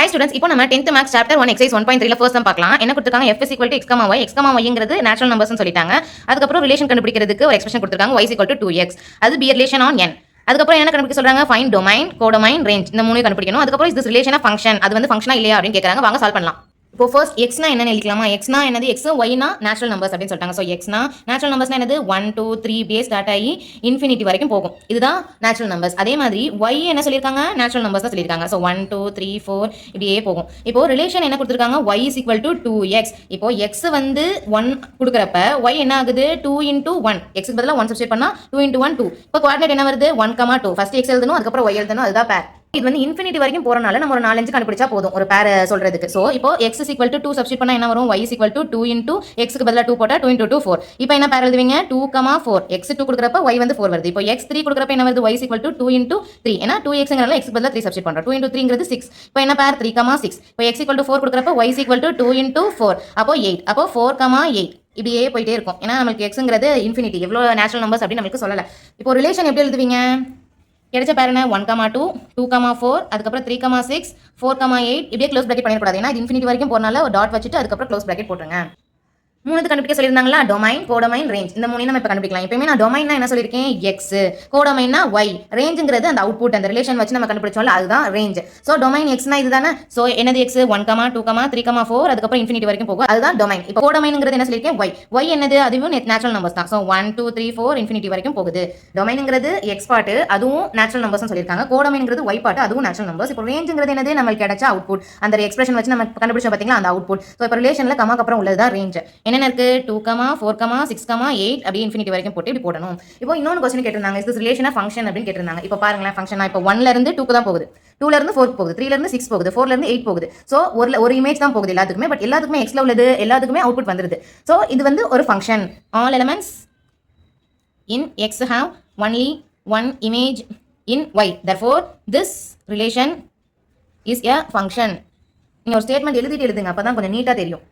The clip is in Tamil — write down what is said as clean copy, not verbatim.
Hi students, இப்போ நம்ம 10th maths chapter 1 exercise 1.3 ல first sum பார்க்கலாம். என்ன கொடுத்திருக்காங்க f is equal to x, y. x, yங்கிறது natural numbers னு சொல்லிட்டாங்க. அதுக்கு அப்புறம் ரிலேஷன் கண்டுபிடிக்கிறதுக்கு ஒரு எக்ஸ்பிரஷன் கொடுத்திருக்காங்க y is equal to 2x. அது be a relation on n. அதுக்கு அப்புறம் என்ன கண்டுபிடிக்க சொல்றாங்க find domain, codomain, range. இந்த மூணையும் கண்டுபிடிக்கணும். அதுக்கு அப்புறம் is this relation a function? அது வந்து ஃபங்க்ஷனா இல்லையா அப்படினு கேக்குறாங்க. வாங்க சால்வ் பண்ணலாம். இப்போ ஃபர்ஸ்ட் எக்ஸ்னா என்னன்னு எழுதிக்கலாமா எக்ஸ்னா என்னது எக்ஸ் ஒய்னா நேச்சுரல் நம்பர்ஸ் அப்படின்னு சொல்லிட்டாங்க ஸோ எக்ஸ்னா நேச்சுரல் நம்பர்ஸ்னா என்னது 1 2 3 இப்படியே ஸ்டார்ட் ஆகி இன்ஃபினிட்டி வரைக்கும் போகும் இதுதான் நேச்சுரல் நம்பர்ஸ் அதே மாதிரி ஒய் என்ன சொல்லியிருக்காங்க நேச்சுரல் நம்பர்ஸ் தான் சொல்லியிருக்காங்க ஸோ 1 2 3 4 இப்படியே போகும் இப்போ ரிலேஷன் என்ன கொடுத்துருக்காங்க Y is equal to 2x இப்போ எக்ஸ் வந்து 1 கொடுக்குறப்ப ஒய் என்ன ஆகுது 2 இன்டூ 1 எக்ஸுக்கு பதிலாக 1 சப்ஸ்டிட் பண்ணா 2 இன்டூ 1 2 இப்போ குவாட்ரேட் என்ன வருது 1,2 ஃபர்ஸ்ட் எக்ஸ் எழுதணும் அதுக்கப்புறம் ஒய் எழுதணும் அதுதான் பேர் இது வந்து இன்ஃபினிட்டி வரைக்கும் போறனால நம்ம ஒரு 4-5 கண்டுபிடிச்சா போதும் ஒரு பேர் சொல்றதுக்கு சோ இப்போ x is equal to 2 substitute பண்ணா என்ன வரும் y is equal to 2 into x க்கு பதிலா 2 போட்டா 2 into 2 4 இப்போ என்ன பேர் எழுதுவீங்க 2,4 x 2 கொடுக்கறப்ப y வந்து 4 வருது இப்போ x 3 கொடுக்கறப்ப என்ன வருது y is equal to 2 into 3 ஏனா 2xங்கறனால x க்கு பதிலா 3 சப்ஸ்டிட் பண்றோம் 2 into 3ங்கிறது 6 இப்போ என்ன பேர் 3,6 இப்போ x equal to 4 கொடுக்கறப்ப y is equal to 2 into 4 அப்போ 8 அப்போ 4,8 இப்படியே போயிட்டே இருக்கும் ஏனா நமக்கு xங்கிறது இன்ஃபினிட்டி எவ்வளவு நேச்சுரல் நம்பர்ஸ் அப்படி நமக்கு சொல்லல இப்போ ரிலேஷன் எப்படி எழுதுவீங்க கிடைச்ச பேர் என்ன 1,2 2,4 அதுக்கப்புறம் 3,6 4,8 இப்படியே க்ளோஸ் பிராக்கெட் பண்ணிடக்கூடாது ஏன்னா இது இன்ஃபினிட்டி வரைக்கும் போறனால ஒரு டாட் வச்சுட்டு அதுக்கப்புறம் க்ளோஸ் பிராக்கெட் போட்டுருங்க மூணு கண்டுபிடிக்க சொல்லியிருந்தாங்களா டொமைன் கோடமைன் ரேஞ்ச் இந்த மூணையும் நம்ம இப்போ கண்டுபிடிக்கலாம் எப்பயுமே நான் டொமைன்னா என்ன சொல்லியிருக்கேன் எக்ஸ் கோடமைன்னா ஒய் ரேஞ்சுங்கிறது அந்த அவுட்புட் அந்த ரிலேஷன் வச்சு நம்ம கண்டுபிடிச்சோம்ல அதுதான் ரேஞ்ச் ஸோ டொமைன் எக்ஸ்னா இதுதானே ஸோ என்னது எக்ஸ் 1, 2, 3,4 அதுக்கப்புறம் இன்ஃபினிட்டி வரைக்கும் போகும் அதுதான் டொமைன் இப்போ கோடமைனுங்கிறது என்ன சொல்லியிருக்கேன் ஒய் என்னது அதுவும் நேச்சுரல் நம்பர்ஸ் தான் ஸோ 1 2 3 4 இன்ஃபினிட்டி வரைக்கும் போகுது டொமைனுங்கிறது எக்ஸ் பாட்டு அதுவும் நேச்சுரல் நம்பர்ஸ் சொல்லியிருக்காங்க கோடமைனுங்கிறது ஒய் பாட்டு அதுவும் நேச்சுரல் நம்பர்ஸ் இப்போ ரேஞ்சுங்கிறது என்னது நமக்கு கிடைச்ச அவுட்புட் அந்த எக்ஸ்பிரஷன் வச்சு நம்ம கண்டுபிடிச்சோம் பார்த்தீங்களா அந்த அவுட்புட் ஸோ இப்போ ரிலேஷனில் கமாக்கு அப்புறம் உள்ளதுதான் ரேஞ்ச் என்ன இருக்கு 2, 4, 6, 8 அப்படியே இன்ஃபினிட்டி வரைக்கும் போட்டு இப்படி போடணும் இப்போ இன்னொரு क्वेश्चन கேட்டிருந்தாங்க இஸ் திஸ் ரிலேஷன் ஃபங்க்ஷன் அப்படின்னு கேட்டிருந்தாங்க இப்போ பாருங்களேன் ஃபங்க்ஷனா இப்போ 1ல இருந்து 2 க்கு தான் போகுது 2ல இருந்து 4 போகுது 3ல இருந்து 6 போகுது 4ல இருந்து 8 போகுது ஸோ ஒரு இமேஜ் தான் போகுது எல்லாத்துக்குமே பட் எல்லாத்துக்குமே எக்ஸ்ல உள்ளது எல்லாத்துக்குமே அவுட்புட் வந்துருது ஸோ இது வந்து ஒரு function all elements in X have only one image in Y therefore this relation is a function நீங்க ஒரு ஸ்டேட்மெண்ட் எழுதிட்டு எழுதுங்க அப்பதான் கொஞ்சம் நீட்டா தெரியும்